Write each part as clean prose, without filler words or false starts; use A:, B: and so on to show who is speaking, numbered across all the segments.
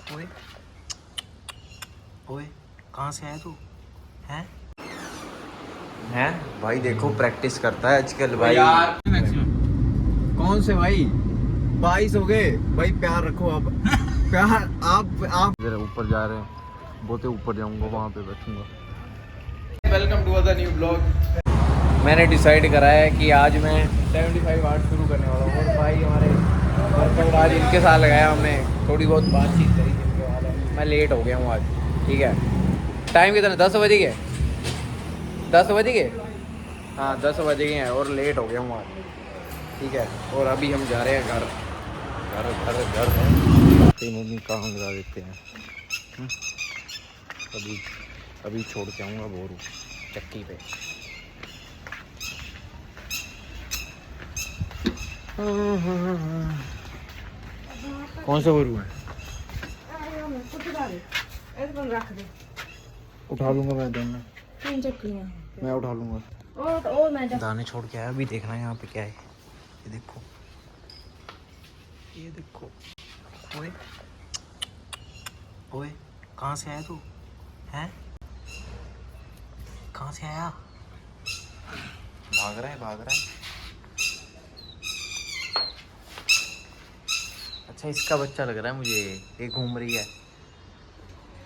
A: ओए ओए, कहाँ से आया तू? हैं हैं भाई, देखो प्रैक्टिस करता है आजकल भाई।
B: यार
A: कौन से भाई? 22 हो गए भाई, प्यार रखो अब। प्यार आप इधर ऊपर जा रहे हैं, बहुत ऊपर जाऊंगा, वहाँ पे बैठूंगा।
B: Welcome to other new blog.
A: मैंने डिसाइड करा है कि आज मैं 75 आर्ट शुरू करने वाला हूँ। और भाई हमारे वर्कआउट आज इनके साथ लगाया हमने, थोड़ी बहुत बातचीत करी जिनके बाद मैं लेट हो गया हूँ आज। ठीक है, टाइम कितना? 10 बज गए, 10 बज गए, हाँ 10 बज गए हैं और लेट हो गया हूँ आज। ठीक है, और अभी हम जा रहे हैं घर घर घर घर मम्मी कहाँ लगा देते हैं। अभी अभी छोड़ के आऊँगा बोरू चक्की पे। कौन सा बोरू है? उठा लूंगा मैं दोनों, मैं उठा लूंगा। दाने छोड़ के आया, अभी देखना है यहाँ पे क्या है। ये देखो, ये देखो। ओए ओए, कहाँ से आया तू? हैं कहाँ से आया? भाग रहा है, भाग रहा है। अच्छा, इसका बच्चा लग रहा है मुझे, ये घूम रही है।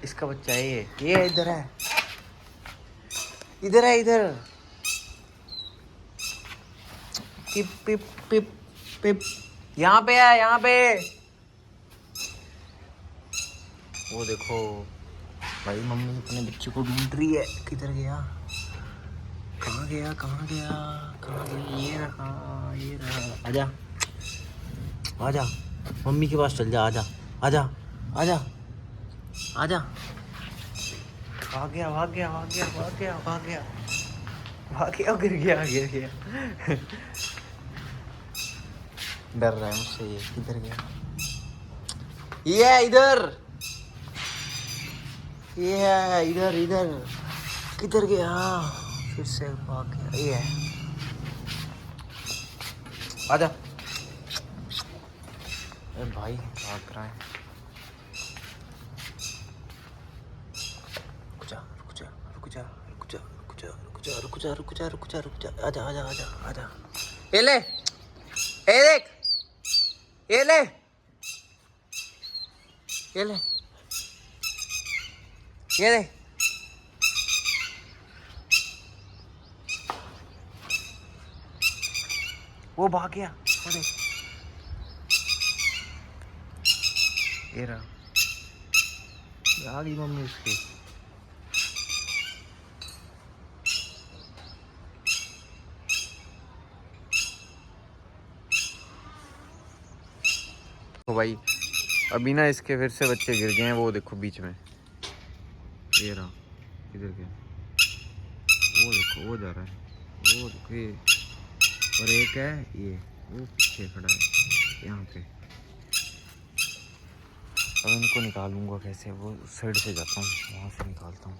A: इसका बच्चा है ये इधर है, इधर है, इधर। पिप पिप पिप पिप, यहाँ पे है, यहाँ पे। वो देखो भाई, मम्मी अपने बच्चे को ढूंढ रही है। किधर गया? कहाँ गया? कहाँ गया? कहाँ गया? ये रहा, ये रहा। आजा आजा, मम्मी के पास चल जा। आजा आजा आजा आजा। भाग गया, भाग गया, भाग गया, भाग गया, भाग गया, भाग गया, गिर गया, गिर गया। डर रहा है मुझसे ये। किधर गया? ये इधर, ये है इधर, इधर। किधर गया? फिर से भाग गया। ये है, आजा। अरे भाई भाग रहा है। रुक जा, रुक जा, रुक जा, रुक जा, रुक जा, रुक जा, रुक जा, रुक जा, रुक जा, रुक जा। आजा आजा आजा आजा। ये ले, ये देख, ये ले, ये ले, ये ले। वो भाग गया, वो देख। ये रहा, आ गई मम्मी उसकी। तो भाई अभी ना इसके फिर से बच्चे गिर गए हैं, वो देखो बीच में। ये रहा, इधर गया, वो देखो, वो जा रहा है, वो देखो ये। और एक है ये, वो पीछे खड़ा है यहाँ पे। अब इनको निकालूंगा कैसे? वो उस साइड से जाता हूँ, वहाँ से निकालता हूँ।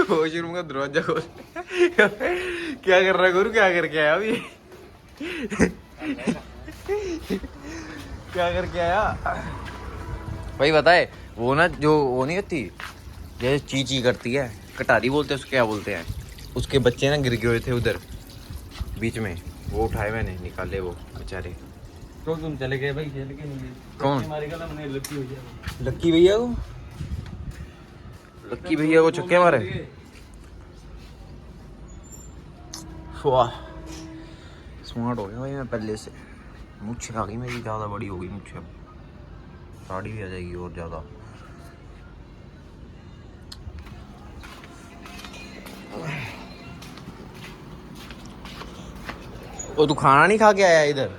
A: वॉशरूम का दरवाजा खोल। क्या कर रहा है गुरु? क्या करके आया अभी? क्या करके आया भाई? बताए। वो ना, जो वो नहीं होती, जैसे ची ची करती है, कटारी बोलते हैं उसको, क्या बोलते हैं? उसके बच्चे ना गिर गए हुए थे उधर बीच में, वो उठाए मैंने, निकाले वो बेचारे।
B: तो तुम चले गए भाई, खेल के नहीं गए?
A: कौन?
B: हमारे गला में लकी हो गया।
A: लक्की भैया को, लक्की भैया को छक्के मारे। वाह, स्मार्ट हो गया भाई मैं पहले से। मुझे आ गई मेरी, ज़्यादा बड़ी हो गई मुझे। अब साड़ी भी आ जाएगी और ज़्यादा। वो तू खाना नहीं खा के आया इधर?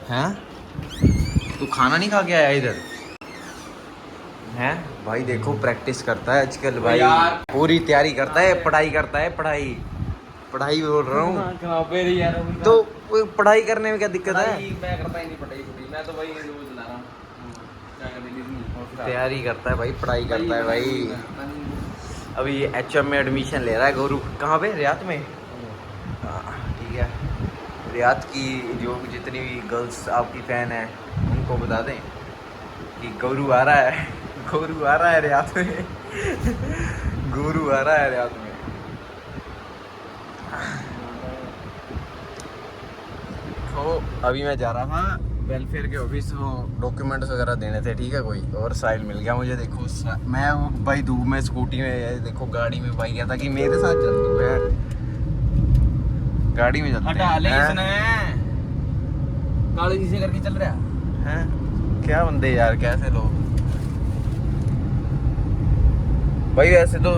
A: हैं? तू खाना नहीं खा के आया इधर? हैं भाई, देखो प्रैक्टिस करता है आजकल भाई, पूरी तैयारी करता है, पढ़ाई करता है, पढ़ाई पढ़ाई बोल रहा हूँ। तो पढ़ाई करने में क्या दिक्कत है?
B: मैं करता ही नहीं पढ़ाई, मैं तो भाई रोज ला रहा हूँ।
A: तैयारी करता है भाई, पढ़ाई करता है भाई। अभी HM में एडमिशन ले रहा है गोरू। कहाँ पे? रियात में। हाँ ठीक है, रियाद की जो जितनी भी गर्ल्स आपकी फ़ैन है उनको बता दें कि गौरू आ रहा है, गौरू आ रहा है रियाद में, गौरू आ रहा है रियाद में। तो अभी मैं जा रहा था वेलफेयर के ऑफिस, वो डॉक्यूमेंट्स वगैरह देने थे, ठीक है कोई, और साइल मिल गया मुझे। देखो मैं वो भाई धूप में स्कूटी में, देखो गाड़ी में भाई कहता कि मेरे साथ चल तू है, गाड़ी में चलते हैं।
B: काले जी से करके चल रहा
A: हैं क्या बंदे यार, कैसे लोग भाई। ऐसे तो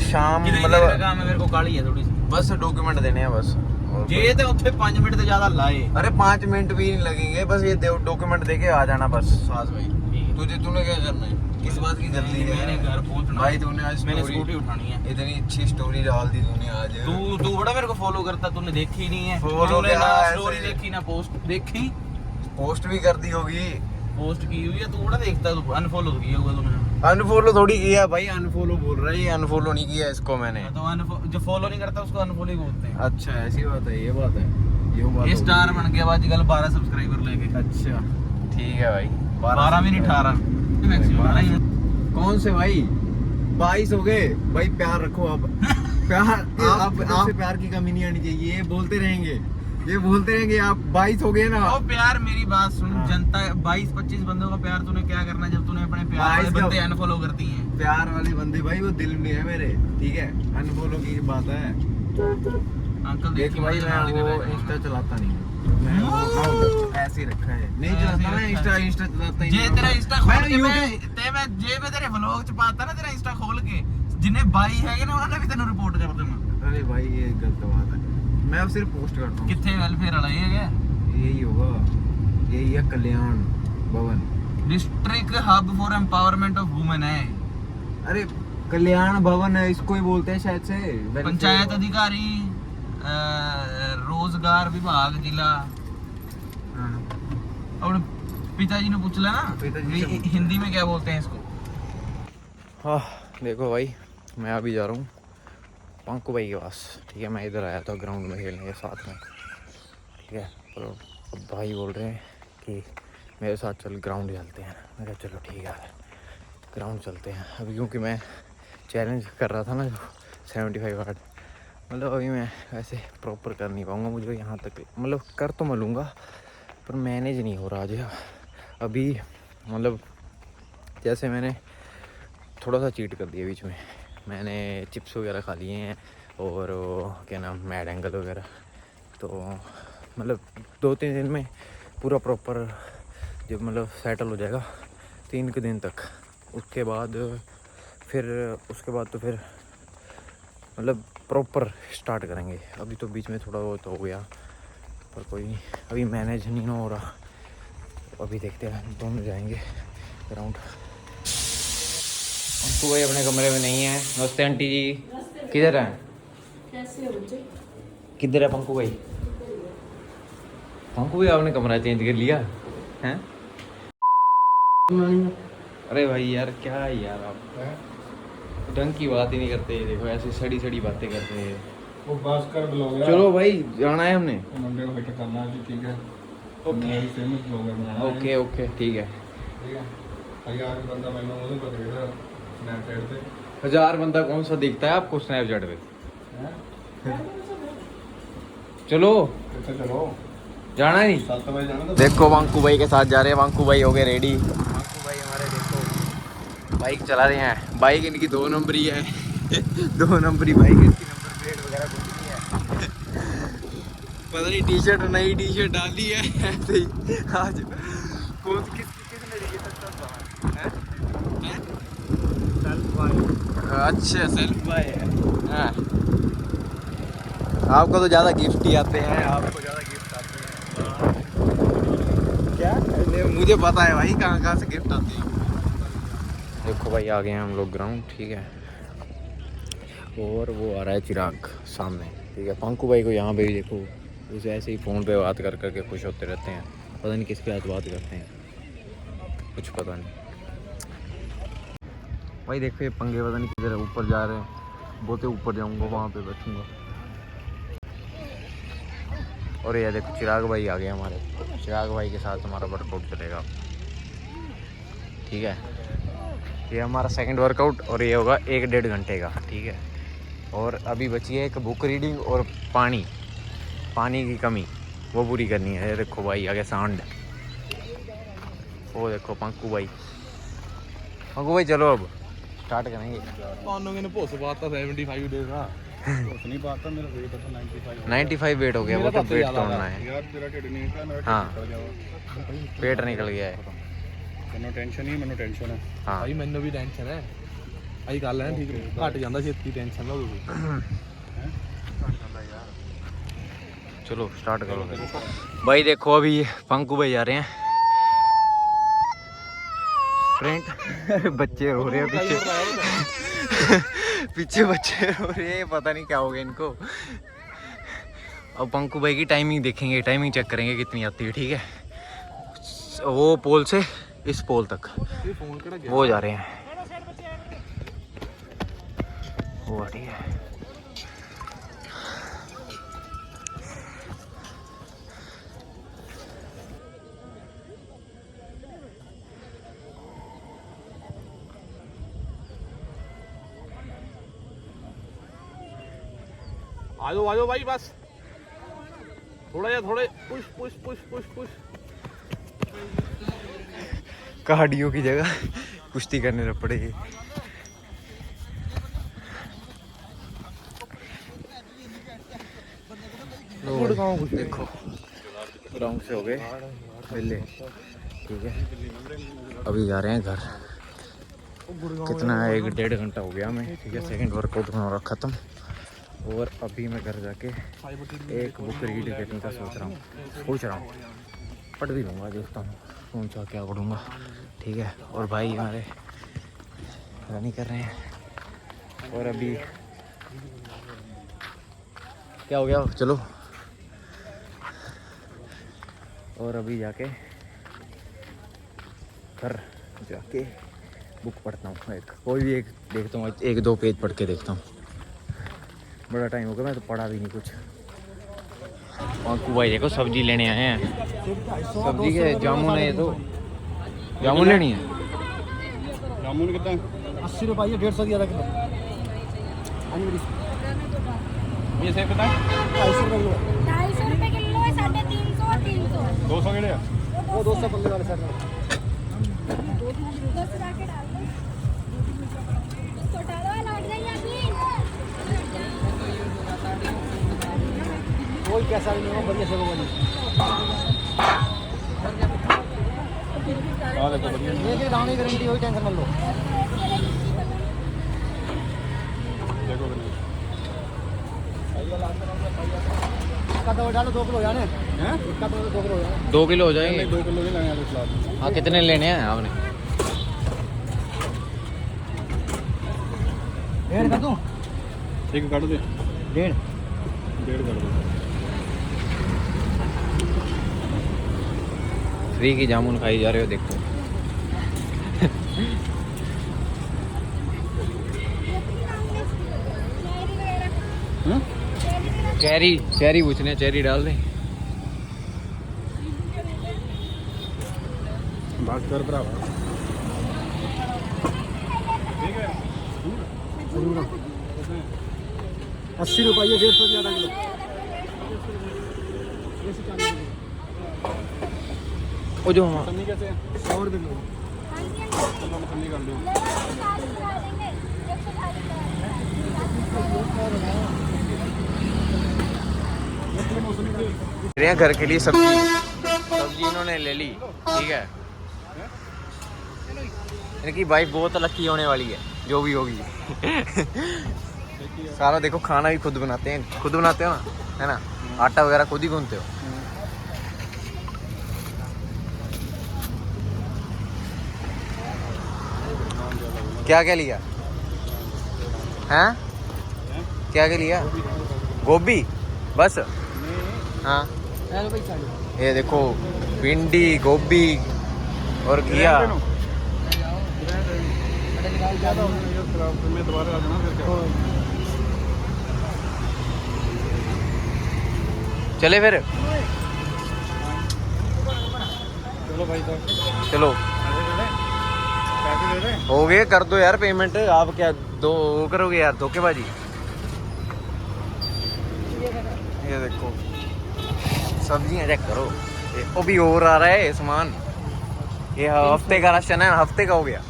A: शाम मतलब
B: काम है मेरे को, काली है थोड़ी सी,
A: बस डॉक्यूमेंट देने हैं बस।
B: ये तो उत्थे 5 मिनट से ज्यादा लाए।
A: अरे 5 मिनट भी नहीं लगेंगे, बस ये डॉक्यूमेंट दे के आ जाना बस। सास भाई तूने क्या करना है, किस बात की जल्दी है?
B: मैंने घर पहुंचना
A: भाई तूने आज
B: मैंने स्कूटी उठानी है।
A: इतनी अच्छी स्टोरी डाल दी तूने आज।
B: तू बड़ा मेरे को फॉलो करता, तूने देखी ही नहीं है।
A: Follow
B: तूने
A: क्या
B: ना
A: ऐसे?
B: स्टोरी देखी ना पोस्ट देखी।
A: पोस्ट भी कर दी होगी,
B: पोस्ट की हुई है, तू बड़ा देखता, तू अनफॉलो तो किया होगा तूने।
A: अनफॉलो थोड़ी किया भाई, अनफॉलो बोल रहा है ये, अनफॉलो नहीं किया इसको मैंने।
B: तो जो फॉलो नहीं करता उसको अनफॉलो ही बोलते हैं।
A: अच्छा ऐसी बात है, ये बात है, ये बात
B: ये स्टार बन गया आजकल 12 सब्सक्राइबर लेके।
A: अच्छा ठीक है भाई,
B: 12 भी नहीं 18 मैक्सिमम।
A: कौन से भाई 22 हो गए भाई, प्यार रखो आप। प्यार आप प्यार की कमी नहीं आनी चाहिए, ये बोलते रहेंगे आप 22 हो गए ना।
B: ओ प्यार मेरी बात सुन,
A: हाँ।
B: जनता 22-25 बंदों का प्यार तूने क्या करना जब तूने अपने प्यार वाले
A: 22
B: बंदे अनफॉलो कर दिए हैं।
A: प्यार वाले बंदे भाई वो दिल में है मेरे, ठीक है, अनफॉलो की बात है।
B: अंकल
A: देख भाई मैं वो इंस्टा चलाता नहीं, मैं वो ऐसे ही रखा है, नहीं चलाता मैं इंस्टा चलाता ही
B: जे
A: नहीं।
B: तेरा इंस्टा खोल के मैं जे में तेरे व्लॉग च पाता ना तेरा इंस्टा खोल के, जिन्हें बाई है ना उन्होंने भी तेन रिपोर्ट कर देना।
A: अरे भाई ये गलत बात है, मैं अब सिर्फ पोस्ट करता हूँ।
B: कितने वेलफेयर वाला ये है?
A: यही होगा, यही है कल्याण भवन,
B: district hub for empowerment of women है।
A: अरे कल्याण भवन है, इसको ही बोलते हैं शायद से।
B: पंचायत अधिकारी, रोजगार विभाग जिला।
A: हाँ।
B: और पिताजी ने पूछ लेना
A: पिताजी से पूछ
B: हिंदी में क्या बोलते हैं इसको।
A: हाँ देखो भाई, मैं अभी जा रहा हूँ पंकु भाई के पास, ठीक है। मैं इधर आया था ग्राउंड में खेलने के साथ में, ठीक है। तो अब भाई बोल रहे हैं कि मेरे साथ चल ग्राउंड चलते हैं। मैं कहा चलो ठीक है ग्राउंड चलते हैं अभी, क्योंकि मैं चैलेंज कर रहा था ना जो 75 वाट, मतलब अभी मैं ऐसे प्रॉपर कर नहीं पाऊँगा। मुझे यहाँ तक मतलब कर तो मैं लूँगा पर मैनेज नहीं हो रहा आज अभी। मतलब जैसे मैंने थोड़ा सा चीट कर दिया बीच में, मैंने चिप्स वगैरह खा लिए हैं और क्या नाम मैड एंगल वगैरह, तो मतलब 2-3 दिन में पूरा प्रॉपर जब मतलब सेटल हो जाएगा 3 के दिन तक, उसके बाद तो फिर मतलब प्रॉपर स्टार्ट करेंगे। अभी तो बीच में थोड़ा बहुत हो गया पर कोई नहीं, अभी मैनेज नहीं ना हो रहा। अभी देखते हैं, दोनों जाएंगे ग्राउंड। पंकु भाई अपने कमरे में नहीं है। नमस्ते आंटी जी, किधर हैं?
C: कैसे हो बच्चे?
A: किधर है पंकु भाई? पंकु भाई आपने कमरा चेंज कर लिया हैं? अरे भाई यार क्या है यार, आप ढंग की बात ही नहीं करते। देखो ऐसी सड़ी सड़ी बातें करते हैं।
D: वो भास्कर ब्लॉगर है।
A: चलो भाई जाना है हमने।
D: मंडे को बेटा करना है, ठीक है।
A: ओके
D: फेमस ब्लॉगर बनाना है।
A: ओके ओके ठीक है।
D: ठीक है। यार बंदा मैंने उन्हें पकड़ लिया स्नैपचैट पे।
A: 1000 बंदा कौन सा दिखता है आपको स्नैपचैट पे?
D: हैं?
A: चलो
D: अच्छा चलो,
A: जाना है नहीं?
D: 7 बजे जाना। तो
A: देखो वांकू भाई के साथ जा रहे हैं। वांकू भाई हो गए रेडी। वांकू भाई हमारे देखो बाइक चला रहे हैं। बाइक इनकी 2 नंबरी है 2 नंबरी बाइक है इनकी, नंबर प्लेट वगैरह कुछ नहीं है। पता नहीं टी शर्ट नई टी शर्ट डाली है ऐसे ही आज। कौन किसने दी है? अच्छा सेल्फ बाय है। हाँ आपको तो ज़्यादा गिफ्ट ही आते हैं, आपको ज़्यादा गिफ्ट आते हैं क्या? नहीं, मुझे पता है भाई कहाँ कहाँ से गिफ्ट आते हैं। देखो भाई आ गए हैं हम लोग ग्राउंड, ठीक है। और वो आ रहा है चिराग सामने, ठीक है। पंकु भाई को यहाँ पे भी देखो, उसे ऐसे ही फ़ोन पे बात कर करके खुश होते रहते हैं। पता नहीं किसके साथ बात करते हैं, कुछ पता नहीं भाई। देखो ये पंगे पता नहीं किधर ऊपर जा रहे हैं। बहुत ऊपर जाऊँगा, वहाँ पे बैठूँगा। और ये देखो चिराग भाई आ गए हमारे। चिराग भाई के साथ हमारा वर्कआउट चलेगा, ठीक है। ये हमारा सेकंड वर्कआउट और ये होगा 1-1.5 घंटे का, ठीक है। और अभी बची है एक बुक रीडिंग और पानी की कमी, वो पूरी करनी है। ये देखो भाई आगे सांड, वो देखो पंकू भाई चलो अब स्टार्ट करेंगे।
B: मानोगे ने पोस पाता 75 डेज ना
D: कुछ नहीं पाता, मेरा वेट तो 95
A: 95 वेट हो गया, वो तो वेट तोड़ना है।
D: यार तेरा ढिड नहीं निकला, मेरा
A: हाँ।
D: ढिड निकल गया।
A: पेट निकल गया है।
D: ਮੈਨੂੰ ਟੈਨਸ਼ਨ ਹੀ ਮੈਨੂੰ ਟੈਨਸ਼ਨ ਹੈ।
A: हाँ
B: ਭਾਈ ਮੈਨੂੰ ਵੀ ਟੈਨਸ਼ਨ ਹੈ। ਆਈ ਕਰ ਲੈਣ ਠੀਕ ਘਟ ਜਾਂਦਾ ਛੇਤੀ ਟੈਨਸ਼ਨ ਨਾ ਹੋਵੇ।
A: चलो स्टार्ट करो भाई। देखो अभी पंकू भाई जा रहे हैं फ्रेंड। बच्चे रो रहे हैं पीछे पीछे बच्चे रो रहे हैं, पता नहीं क्या हो गया इनको। अब पंकू भाई की टाइमिंग देखेंगे, टाइमिंग चेक करेंगे कितनी आती है, ठीक है। वो पोल से इस पोल तक वो जा रहे हैं, वो ठीक है।
B: आ जाओ भाई, बस थोड़ा push push push push push.
A: Cardio की जगह कुश्ती करने लग पड़ेगी। देखो ग्राउंड से हो गए पहले, ठीक है। अभी जा रहे हैं घर। कितना है, 1-1.5 घंटा हो गया हमें, ठीक है। सेकंड वर्कआउट हमारा ख़त्म और अभी मैं घर जाके एक बुक रीड करने का सोच रहा हूँ। पढ़ भी लूँगा, देखता हूँ कौन सा क्या पढ़ूँगा, ठीक है। और भाई हमारे रनिंग कर रहे हैं। और अभी क्या हो गया, चलो। और अभी जाके घर जाके बुक पढ़ता हूँ, एक कोई भी एक देखता हूँ, 1-2 पेज पढ़ के देखता हूँ। बड़ा टाइम हो गया, मैं तो पढ़ा भी नहीं कुछ। पंकू भाई देखो सब्जी लेने आए हैं। सब्जी के जामुन है, ये तो जामुन लेनी है।
D: जामुन कितना
B: 80 रुपये 150 की अलग ये सेब कितना
C: 250 रुपए किलो है, 350 300
D: 200 ਕਿਹੜੇ ਆ?
B: वो 200 पल्ले वाले सर
C: 10 राके डाल दो, छोटा वाला लौट जाइए अभी।
B: कोई कैसा भी नहीं हो, बढ़िया से वो बनी।
D: ਆ ਦੇਖੋ ਵਧੀਆ
B: ये दाने की गारंटी, कोई टेंशन मत लो।
D: ਦੇਖੋ ਕਿੰਨੇ
B: इसका तो डालो 2 किलो हो जाने
D: हैं?
B: इसका तो 2 किलो हो जाने।
A: 2 किलो हो जाएंगे।
D: 2 किलो नहीं लाने वाले सलाद।
A: हाँ कितने लेने हैं आपने?
B: 1.5 कर दूं?
D: एक ਕੱਢ ਦੇ
B: 1.5
D: 1.5 ਕਰ ਦੇ।
A: फ्री की जामुन खाई जा रहे हो, देखो।
D: हैं?
A: चेरी पूछने, चेरी डाल दें।
D: बात कर भरावा। ठीक है
B: 80 रुपये 150 ज़्यादा किलो।
A: वो जो हम
D: मौसमी कैसे है?
B: 100 रुपये किलो।
D: चलो मौसमी कर लो।
A: मेरे घर के लिए सब्जी इन्होंने ले ली, ठीक है। इनकी वाइफ बहुत लकी होने वाली है, जो भी होगी। सारा देखो खाना भी खुद बनाते हैं, खुद बनाते हो ना, है ना। आटा वगैरह खुद ही गूंथते हो। क्या क्या लिया हैं? क्या क्या लिया? गोभी बस? हाँ ये देखो भिंडी, गोभी और घिया।
D: मैं दोबारा आ जाना फिर क्या?
A: चले फिर
D: चलो भाई साहब
A: चलो
D: पैसे दे दे
A: हो गए कर दो यार पेमेंट आप क्या दो वो करोगे यार धोखेबाजी ये देखो सब्जियां चेक करो वो भी और आ रहा है सामान ये हफ्ते का राशन है हफ्ते का हो गया